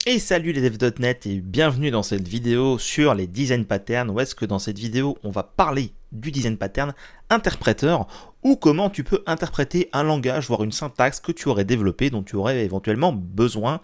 Et salut les devs.net et bienvenue dans cette vidéo sur les design patterns, où est-ce que dans cette vidéo on va parler du design pattern interpréteur ou comment tu peux interpréter un langage, voire une syntaxe que tu aurais développé, dont tu aurais éventuellement besoin.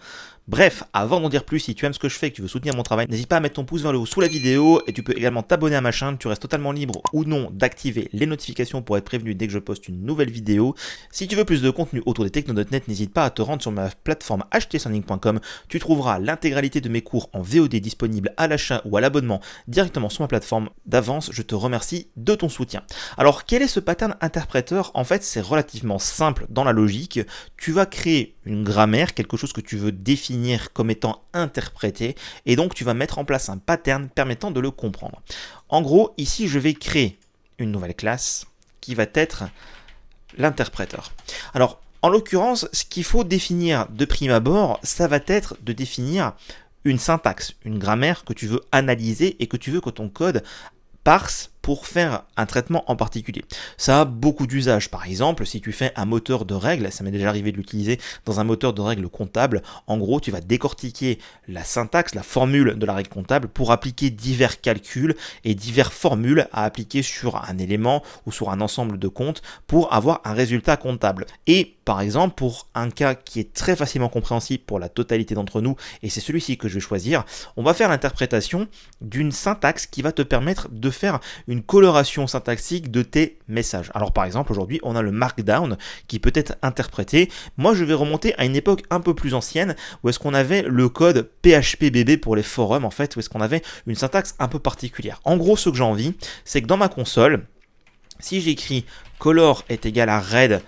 Bref, avant d'en dire plus, si tu aimes ce que je fais et que tu veux soutenir mon travail, n'hésite pas à mettre ton pouce vers le haut sous la vidéo et tu peux également t'abonner à ma chaîne. Tu restes totalement libre ou non d'activer les notifications pour être prévenu dès que je poste une nouvelle vidéo. Si tu veux plus de contenu autour des techno.net, n'hésite pas à te rendre sur ma plateforme htsounding.com. Tu trouveras l'intégralité de mes cours en VOD disponibles à l'achat ou à l'abonnement directement sur ma plateforme. D'avance, je te remercie de ton soutien. Alors, quel est ce pattern interpréteur? En fait, c'est relativement simple dans la logique. Tu vas créer une grammaire, quelque chose que tu veux définir comme étant interprété, et donc tu vas mettre en place un pattern permettant de le comprendre. En gros, ici, je vais créer une nouvelle classe qui va être l'interpréteur. Alors, en l'occurrence, ce qu'il faut définir de prime abord, ça va être de définir une syntaxe, une grammaire que tu veux analyser et que tu veux que ton code parse pour faire un traitement en particulier. Ça a beaucoup d'usages. Par exemple, si tu fais un moteur de règles, ça m'est déjà arrivé de l'utiliser dans un moteur de règles comptable, en gros, tu vas décortiquer la syntaxe, la formule de la règle comptable pour appliquer divers calculs et diverses formules à appliquer sur un élément ou sur un ensemble de comptes pour avoir un résultat comptable. Et par exemple, pour un cas qui est très facilement compréhensible pour la totalité d'entre nous, et c'est celui-ci que je vais choisir, on va faire l'interprétation d'une syntaxe qui va te permettre de faire une coloration syntaxique de tes messages. Alors par exemple, aujourd'hui, on a le Markdown qui peut être interprété. Moi, je vais remonter à une époque un peu plus ancienne où est-ce qu'on avait le code PHPBB pour les forums, en fait, où est-ce qu'on avait une syntaxe un peu particulière. En gros, ce que j'ai envie, c'est que dans ma console, si j'écris color est égal à red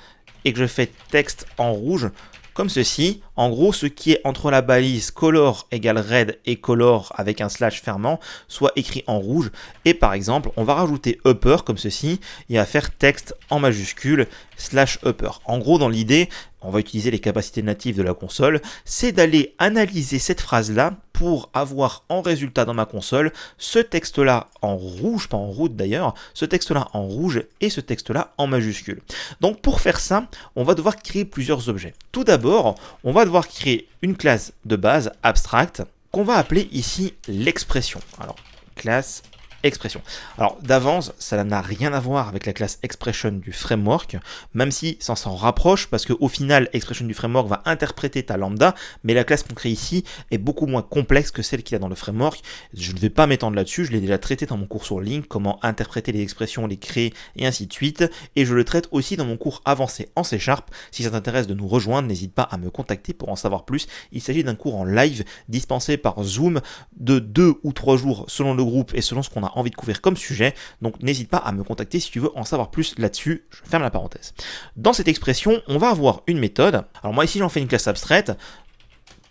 et que je fais texte en rouge, comme ceci, en gros, ce qui est entre la balise color égale red et color avec un slash fermant soit écrit en rouge. Et par exemple, on va rajouter upper comme ceci et à faire texte en majuscule slash upper. En gros, dans l'idée, on va utiliser les capacités natives de la console, c'est d'aller analyser cette phrase-là pour avoir en résultat dans ma console ce texte-là en rouge, pas en rouge d'ailleurs, ce texte-là en rouge et ce texte-là en majuscule. Donc pour faire ça, on va devoir créer plusieurs objets. Tout d'abord, on va devoir créer une classe de base abstracte qu'on va appeler ici l'expression. Alors, classe expression. Alors d'avance, ça n'a rien à voir avec la classe expression du framework, même si ça s'en rapproche parce qu'au final, expression du framework va interpréter ta lambda, mais la classe qu'on crée ici est beaucoup moins complexe que celle qu'il y a dans le framework. Je ne vais pas m'étendre là-dessus, je l'ai déjà traité dans mon cours sur Link, comment interpréter les expressions, les créer et ainsi de suite, et je le traite aussi dans mon cours avancé en C#. Si ça t'intéresse de nous rejoindre, n'hésite pas à me contacter pour en savoir plus. Il s'agit d'un cours en live dispensé par Zoom de 2 ou 3 jours selon le groupe et selon ce qu'on a envie de couvrir comme sujet, donc n'hésite pas à me contacter si tu veux en savoir plus là-dessus, je ferme la parenthèse. Dans cette expression, on va avoir une méthode, alors moi ici j'en fais une classe abstraite,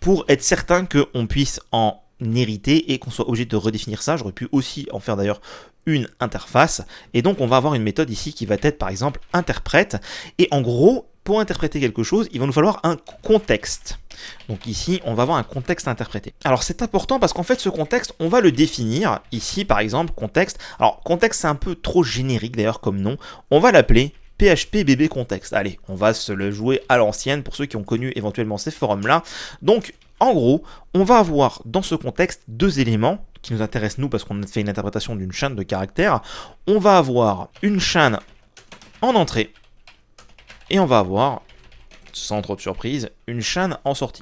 pour être certain qu'on puisse en hériter et qu'on soit obligé de redéfinir ça. J'aurais pu aussi en faire d'ailleurs une interface, et donc on va avoir une méthode ici qui va être par exemple interprète, et en gros, pour interpréter quelque chose, il va nous falloir un contexte. Donc ici, on va avoir un contexte interprété. Alors c'est important parce qu'en fait, ce contexte, on va le définir. Ici, par exemple, contexte. Alors, contexte, c'est un peu trop générique d'ailleurs comme nom. On va l'appeler PHPBB contexte. Allez, on va se le jouer à l'ancienne pour ceux qui ont connu éventuellement ces forums-là. Donc, en gros, on va avoir dans ce contexte deux éléments qui nous intéressent nous parce qu'on a fait une interprétation d'une chaîne de caractères. On va avoir une chaîne en entrée et on va avoir, sans trop de surprise, une chaîne en sortie.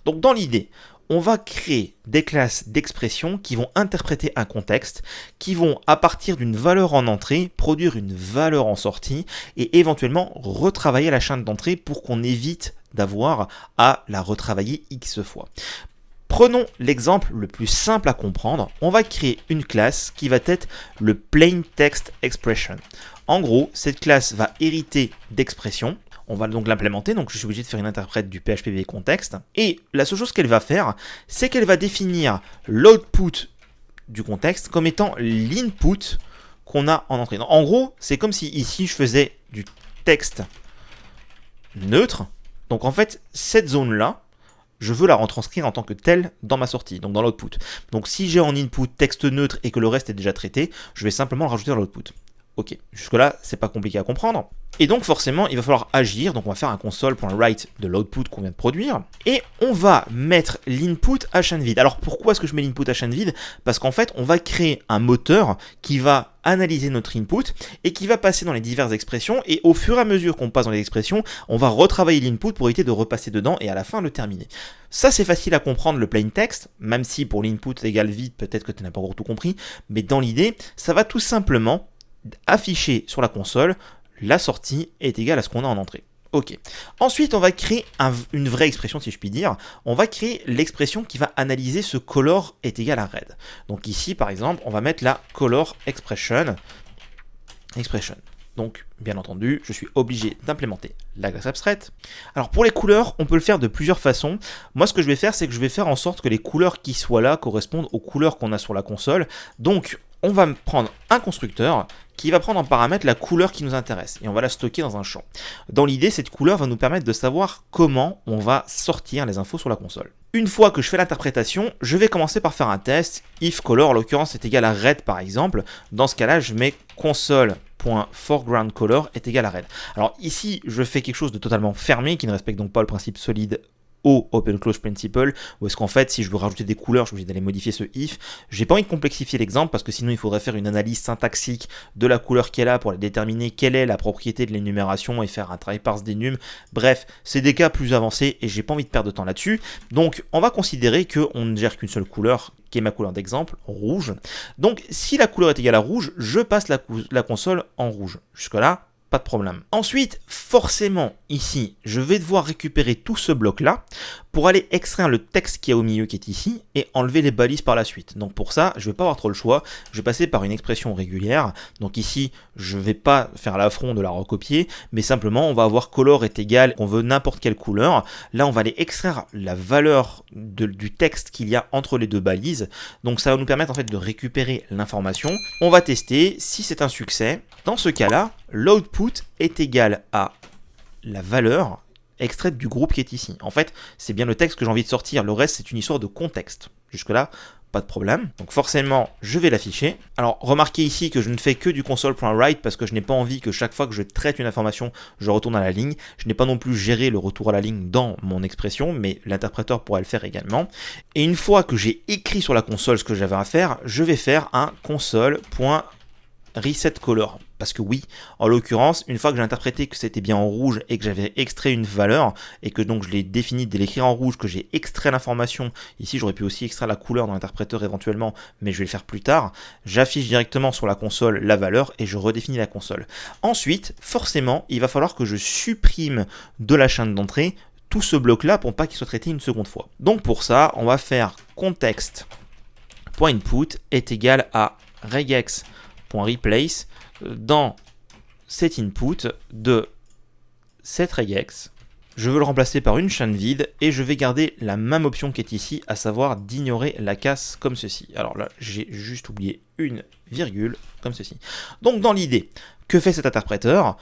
Donc dans l'idée, on va créer des classes d'expression qui vont interpréter un contexte, qui vont à partir d'une valeur en entrée, produire une valeur en sortie, et éventuellement retravailler la chaîne d'entrée pour qu'on évite d'avoir à la retravailler X fois. Prenons l'exemple le plus simple à comprendre, on va créer une classe qui va être le plain text expression. En gros, cette classe va hériter d'expressions. On va donc l'implémenter, donc je suis obligé de faire une interprète du PHPBB contexte. Et la seule chose qu'elle va faire, c'est qu'elle va définir l'output du contexte comme étant l'input qu'on a en entrée. Donc, en gros, c'est comme si ici je faisais du texte neutre. Donc en fait, cette zone-là, je veux la retranscrire en tant que telle dans ma sortie, donc dans l'output. Donc si j'ai en input texte neutre et que le reste est déjà traité, je vais simplement le rajouter dans l'output. Ok, jusque-là, c'est pas compliqué à comprendre. Et donc forcément, il va falloir agir. Donc on va faire un console.write de l'output qu'on vient de produire. Et on va mettre l'input à chaîne vide. Alors pourquoi est-ce que je mets l'input à chaîne vide? Parce qu'en fait, on va créer un moteur qui va analyser notre input et qui va passer dans les diverses expressions. Et au fur et à mesure qu'on passe dans les expressions, on va retravailler l'input pour éviter de repasser dedans et à la fin le terminer. Ça, c'est facile à comprendre le plain text, même si pour l'input égale vide, peut-être que tu n'as pas encore tout compris. Mais dans l'idée, ça va tout simplement afficher sur la console, la sortie est égale à ce qu'on a en entrée. Ok. Ensuite, on va créer une vraie expression, si je puis dire. On va créer l'expression qui va analyser ce color est égal à red. Donc ici, par exemple, on va mettre la color expression. Donc, bien entendu, je suis obligé d'implémenter la classe abstraite. Alors pour les couleurs, on peut le faire de plusieurs façons. Moi, ce que je vais faire, c'est que je vais faire en sorte que les couleurs qui soient là correspondent aux couleurs qu'on a sur la console. Donc, on va prendre un constructeur qui va prendre en paramètre la couleur qui nous intéresse et on va la stocker dans un champ. Dans l'idée, cette couleur va nous permettre de savoir comment on va sortir les infos sur la console. Une fois que je fais l'interprétation, je vais commencer par faire un test. If color, en l'occurrence, est égal à red par exemple. Dans ce cas-là, je mets console.foregroundColor est égal à red. Alors ici, je fais quelque chose de totalement fermé qui ne respecte donc pas le principe solide au Open Close Principle, où est-ce qu'en fait, si je veux rajouter des couleurs, je suis obligé d'aller modifier ce if. J'ai pas envie de complexifier l'exemple parce que sinon il faudrait faire une analyse syntaxique de la couleur qui est là pour déterminer quelle est la propriété de l'énumération et faire un try parse d'énum. Bref, c'est des cas plus avancés et j'ai pas envie de perdre de temps là-dessus. Donc, on va considérer qu'on ne gère qu'une seule couleur, qui est ma couleur d'exemple, rouge. Donc, si la couleur est égale à rouge, je passe la console en rouge. Jusque-là, pas de problème. Ensuite, forcément, ici, je vais devoir récupérer tout ce bloc-là pour aller extraire le texte qui est au milieu qui est ici et enlever les balises par la suite. Donc pour ça, je ne vais pas avoir trop le choix. Je vais passer par une expression régulière. Donc ici, je ne vais pas faire l'affront de la recopier, mais simplement, on va avoir color est égal, on veut n'importe quelle couleur. Là, on va aller extraire la valeur du texte qu'il y a entre les deux balises. Donc ça va nous permettre en fait de récupérer l'information. On va tester si c'est un succès. Dans ce cas-là, l'output est égal à la valeur extraite du groupe qui est ici. En fait, c'est bien le texte que j'ai envie de sortir. Le reste, c'est une histoire de contexte. Jusque-là, pas de problème. Donc forcément, je vais l'afficher. Alors, remarquez ici que je ne fais que du console.write parce que je n'ai pas envie que chaque fois que je traite une information, je retourne à la ligne. Je n'ai pas non plus géré le retour à la ligne dans mon expression, mais l'interpréteur pourra le faire également. Et une fois que j'ai écrit sur la console ce que j'avais à faire, je vais faire un console.resetColor. Parce que oui, en l'occurrence, une fois que j'ai interprété que c'était bien en rouge et que j'avais extrait une valeur, et que donc je l'ai défini de l'écrire en rouge, que j'ai extrait l'information, ici j'aurais pu aussi extraire la couleur dans l'interpréteur éventuellement, mais je vais le faire plus tard, j'affiche directement sur la console la valeur et je redéfinis la console. Ensuite, forcément, il va falloir que je supprime de la chaîne d'entrée tout ce bloc-là pour pas qu'il soit traité une seconde fois. Donc pour ça, on va faire context.input est égal à regex.replace dans cet input de cette regex. Je veux le remplacer par une chaîne vide et je vais garder la même option qui est ici, à savoir d'ignorer la casse comme ceci. Alors là, j'ai juste oublié une virgule comme ceci. Donc dans l'idée, que fait cet interpréteur ?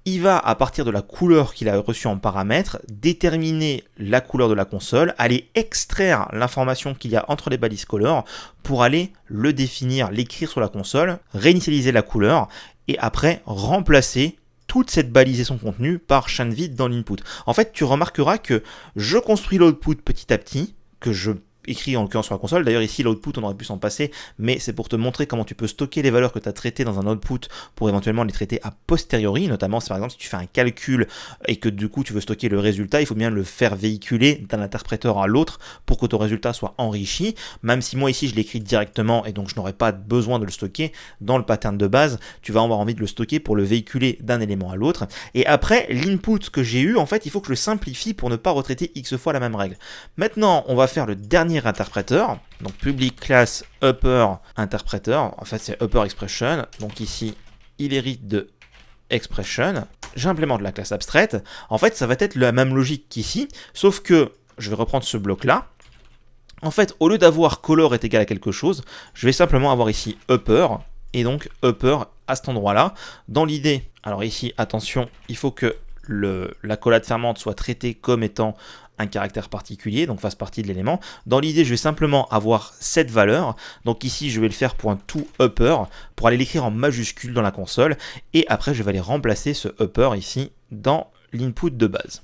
Il va, à partir de la couleur qu'il a reçue en paramètre, déterminer la couleur de la console, aller extraire l'information qu'il y a entre les balises color pour aller le définir, l'écrire sur la console, réinitialiser la couleur et après remplacer toute cette balise et son contenu par chaîne vide dans l'input. En fait, tu remarqueras que je construis l'output petit à petit, que je écrit en l'occurrence sur la console. D'ailleurs ici l'output on aurait pu s'en passer, mais c'est pour te montrer comment tu peux stocker les valeurs que tu as traitées dans un output pour éventuellement les traiter a posteriori, notamment par exemple si tu fais un calcul et que du coup tu veux stocker le résultat, il faut bien le faire véhiculer d'un interpréteur à l'autre pour que ton résultat soit enrichi, même si moi ici je l'écris directement et donc je n'aurai pas besoin de le stocker dans le pattern de base, tu vas avoir envie de le stocker pour le véhiculer d'un élément à l'autre. Et après l'input que j'ai eu, en fait il faut que je le simplifie pour ne pas retraiter x fois la même règle. Maintenant on va faire le dernier interpréteur, donc public class upper interpréteur, en fait c'est upper expression, donc ici il hérite de expression, j'implémente la classe abstraite, en fait ça va être la même logique qu'ici, sauf que je vais reprendre ce bloc là, en fait au lieu d'avoir color est égal à quelque chose, je vais simplement avoir ici upper, et donc upper à cet endroit là, dans l'idée, alors ici attention, il faut que l'accolade fermante soit traitée comme étant un caractère particulier, donc fasse partie de l'élément. Dans l'idée, je vais simplement avoir cette valeur. Donc ici, je vais le faire pour un toUpper, pour aller l'écrire en majuscule dans la console. Et après, je vais aller remplacer ce upper ici dans l'input de base.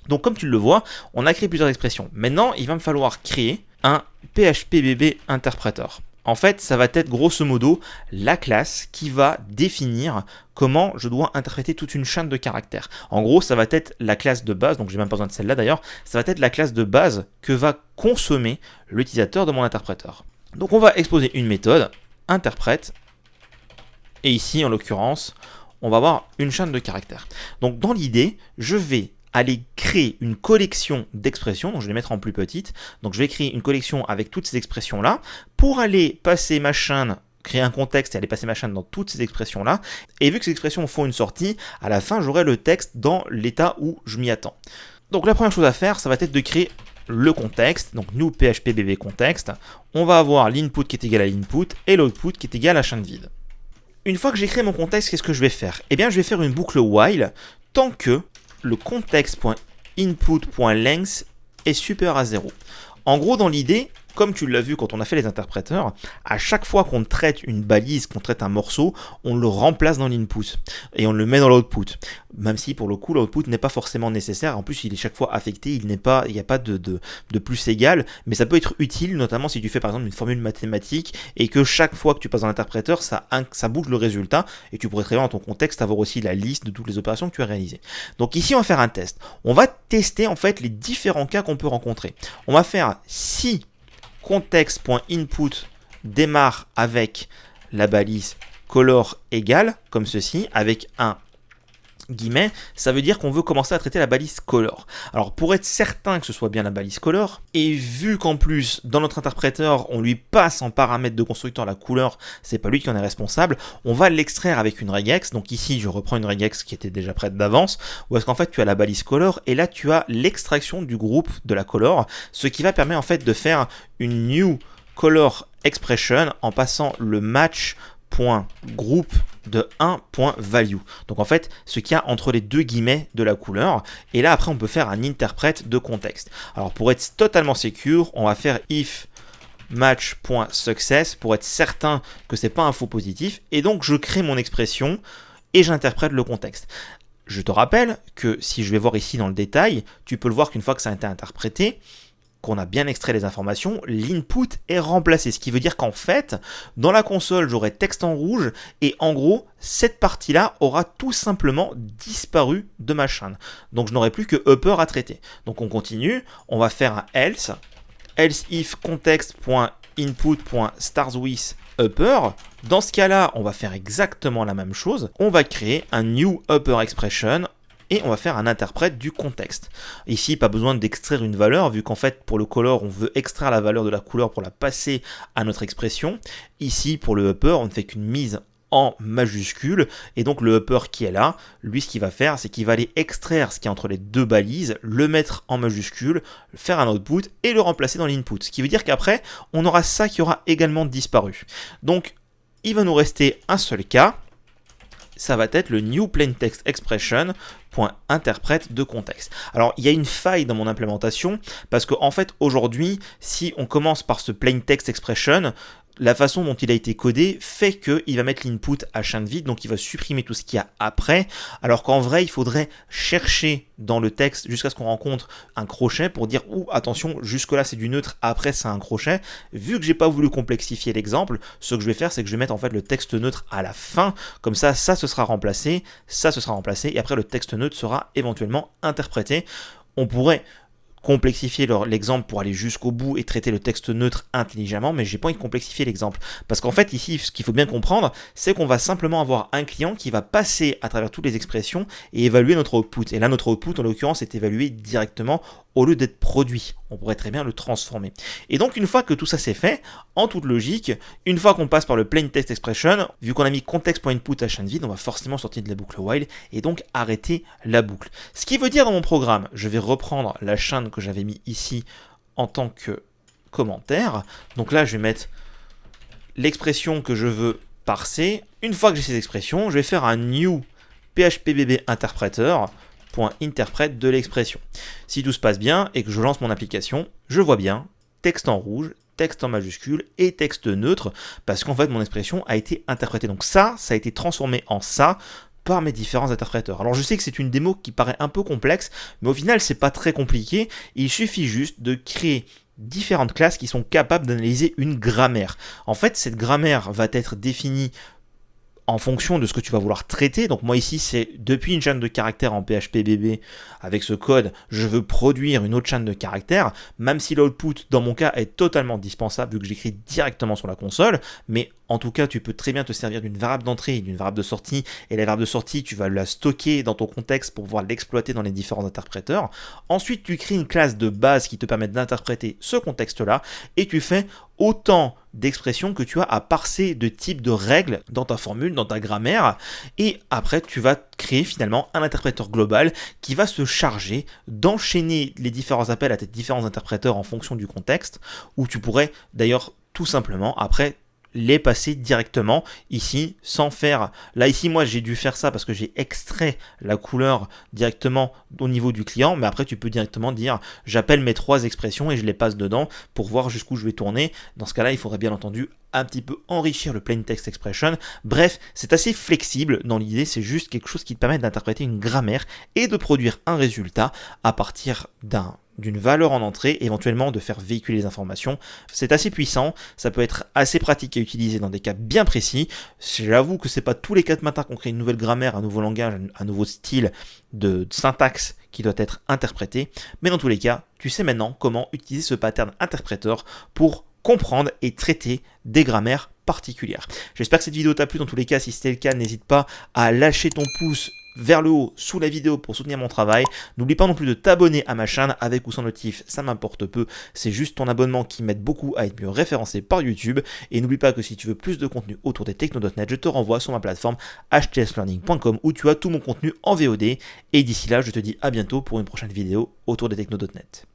Donc comme tu le vois, on a créé plusieurs expressions. Maintenant, il va me falloir créer un PHPBB interpréteur. En fait, ça va être grosso modo la classe qui va définir comment je dois interpréter toute une chaîne de caractères. En gros, ça va être la classe de base, donc j'ai même pas besoin de celle-là d'ailleurs, ça va être la classe de base que va consommer l'utilisateur de mon interpréteur. Donc on va exposer une méthode, interprète, et ici en l'occurrence, on va avoir une chaîne de caractères. Donc dans l'idée, je vais aller créer une collection d'expressions, donc je vais les mettre en plus petite, donc je vais créer une collection avec toutes ces expressions-là, pour aller passer ma chaîne, créer un contexte et aller passer ma chaîne dans toutes ces expressions-là, et vu que ces expressions font une sortie, à la fin j'aurai le texte dans l'état où je m'y attends. Donc la première chose à faire, ça va être de créer le contexte, donc new PHPBB contexte, on va avoir l'input qui est égal à l'input, et l'output qui est égal à chaîne vide. Une fois que j'ai créé mon contexte, qu'est-ce que je vais faire? Eh bien je vais faire une boucle while, tant que le context.input.length est supérieur à 0. En gros, dans l'idée, comme tu l'as vu quand on a fait les interpréteurs, à chaque fois qu'on traite une balise, qu'on traite un morceau, on le remplace dans l'input et on le met dans l'output. Même si pour le coup, l'output n'est pas forcément nécessaire. En plus, il est chaque fois affecté, il n'y a pas de plus égal, mais ça peut être utile, notamment si tu fais par exemple une formule mathématique et que chaque fois que tu passes dans l'interpréteur, ça bouge le résultat et tu pourrais très bien dans ton contexte avoir aussi la liste de toutes les opérations que tu as réalisées. Donc ici, on va faire un test. On va tester en fait les différents cas qu'on peut rencontrer. On va faire si context.input démarre avec la balise color égale, comme ceci, avec un guillemets, ça veut dire qu'on veut commencer à traiter la balise color. Alors pour être certain que ce soit bien la balise color, et vu qu'en plus dans notre interpréteur on lui passe en paramètre de constructeur la couleur, c'est pas lui qui en est responsable, on va l'extraire avec une regex. Donc ici je reprends une regex qui était déjà prête d'avance, où est-ce qu'en fait tu as la balise color et là tu as l'extraction du groupe de la color, ce qui va permettre en fait de faire une new color expression en passant le match.group de 1.value. Donc en fait, ce qu'il y a entre les deux guillemets de la couleur. Et là, après, on peut faire un interprète de contexte. Alors pour être totalement secure, on va faire if match.success pour être certain que c'est pas un faux positif. Et donc, je crée mon expression et j'interprète le contexte. Je te rappelle que si je vais voir ici dans le détail, tu peux le voir qu'une fois que ça a été interprété, qu'on a bien extrait les informations, l'input est remplacé. Ce qui veut dire qu'en fait, dans la console, j'aurai texte en rouge et en gros, cette partie-là aura tout simplement disparu de ma chaîne. Donc je n'aurai plus que upper à traiter. Donc on continue, on va faire un else if context.input.starsWith upper. Dans ce cas-là, on va faire exactement la même chose. On va créer un new upper expression et on va faire un interprète du contexte. Ici, pas besoin d'extraire une valeur, vu qu'en fait, pour le color, on veut extraire la valeur de la couleur pour la passer à notre expression. Ici, pour le upper, on ne fait qu'une mise en majuscule, et donc le upper qui est là, lui, ce qu'il va faire, c'est qu'il va aller extraire ce qui est entre les deux balises, le mettre en majuscule, faire un output, et le remplacer dans l'input. Ce qui veut dire qu'après, on aura ça qui aura également disparu. Donc, il va nous rester un seul cas, ça va être le new plain text expression .interprète de contexte. Alors il y a une faille dans mon implémentation parce qu'en fait aujourd'hui si on commence par ce plain text expression, la façon dont il a été codé fait qu'il va mettre l'input à chaîne vide, donc il va supprimer tout ce qu'il y a après, alors qu'en vrai il faudrait chercher dans le texte jusqu'à ce qu'on rencontre un crochet pour dire « attention, jusque là c'est du neutre, après c'est un crochet ». Vu que j'ai pas voulu complexifier l'exemple, ce que je vais faire c'est que je vais mettre en fait le texte neutre à la fin, comme ça ce sera remplacé, ça ce sera remplacé, et après le texte neutre sera éventuellement interprété. On pourrait complexifier l'exemple pour aller jusqu'au bout et traiter le texte neutre intelligemment, mais j'ai pas envie de complexifier l'exemple. Parce qu'en fait, ici, ce qu'il faut bien comprendre, c'est qu'on va simplement avoir un client qui va passer à travers toutes les expressions et évaluer notre output. Et là, notre output, en l'occurrence, est évalué directement au lieu d'être produit. On pourrait très bien le transformer. Et donc, une fois que tout ça c'est fait, en toute logique, une fois qu'on passe par le plain text expression, vu qu'on a mis context.input à chaîne vide, on va forcément sortir de la boucle while et donc arrêter la boucle. Ce qui veut dire dans mon programme, je vais reprendre la chaîne que j'avais mis ici en tant que commentaire. Donc là, je vais mettre l'expression que je veux parser. Une fois que j'ai ces expressions, je vais faire un new PHPBB interpréteur texte.interprète de l'expression. Si tout se passe bien et que je lance mon application, je vois bien texte en rouge, texte en majuscule et texte neutre, parce qu'en fait mon expression a été interprétée. Donc ça a été transformé en ça par mes différents interpréteurs. Alors je sais que c'est une démo qui paraît un peu complexe, mais au final c'est pas très compliqué, il suffit juste de créer différentes classes qui sont capables d'analyser une grammaire. En fait, cette grammaire va être définie en fonction de ce que tu vas vouloir traiter. Donc moi ici, c'est depuis une chaîne de caractères en PHP BB, avec ce code, je veux produire une autre chaîne de caractères, même si l'output, dans mon cas, est totalement dispensable, vu que j'écris directement sur la console, mais en tout cas, tu peux très bien te servir d'une variable d'entrée et d'une variable de sortie, et la variable de sortie, tu vas la stocker dans ton contexte pour pouvoir l'exploiter dans les différents interpréteurs. Ensuite, tu crées une classe de base qui te permet d'interpréter ce contexte-là, et tu fais autant d'expressions que tu as à parser de types de règles dans ta formule, dans ta grammaire, et après tu vas créer finalement un interpréteur global qui va se charger d'enchaîner les différents appels à tes différents interpréteurs en fonction du contexte, où tu pourrais d'ailleurs tout simplement après les passer directement ici sans faire. Là ici moi j'ai dû faire ça parce que j'ai extrait la couleur directement au niveau du client, mais après tu peux directement dire j'appelle mes 3 expressions et je les passe dedans pour voir jusqu'où je vais tourner. Dans ce cas là il faudrait bien entendu un petit peu enrichir le plain text expression. Bref, c'est assez flexible dans l'idée, c'est juste quelque chose qui te permet d'interpréter une grammaire et de produire un résultat à partir d'une valeur en entrée, éventuellement de faire véhiculer les informations. C'est assez puissant, ça peut être assez pratique à utiliser dans des cas bien précis. J'avoue que c'est pas tous les 4 matins qu'on crée une nouvelle grammaire, un nouveau langage, un nouveau style de syntaxe qui doit être interprété, mais dans tous les cas, tu sais maintenant comment utiliser ce pattern interpréteur pour comprendre et traiter des grammaires particulières. J'espère que cette vidéo t'a plu. Dans tous les cas, si c'était le cas, n'hésite pas à lâcher ton pouce vers le haut sous la vidéo pour soutenir mon travail. N'oublie pas non plus de t'abonner à ma chaîne avec ou sans notif, ça m'importe peu. C'est juste ton abonnement qui m'aide beaucoup à être mieux référencé par YouTube. Et n'oublie pas que si tu veux plus de contenu autour des techno.net, je te renvoie sur ma plateforme htslearning.com où tu as tout mon contenu en VOD. Et d'ici là, je te dis à bientôt pour une prochaine vidéo autour des techno.net.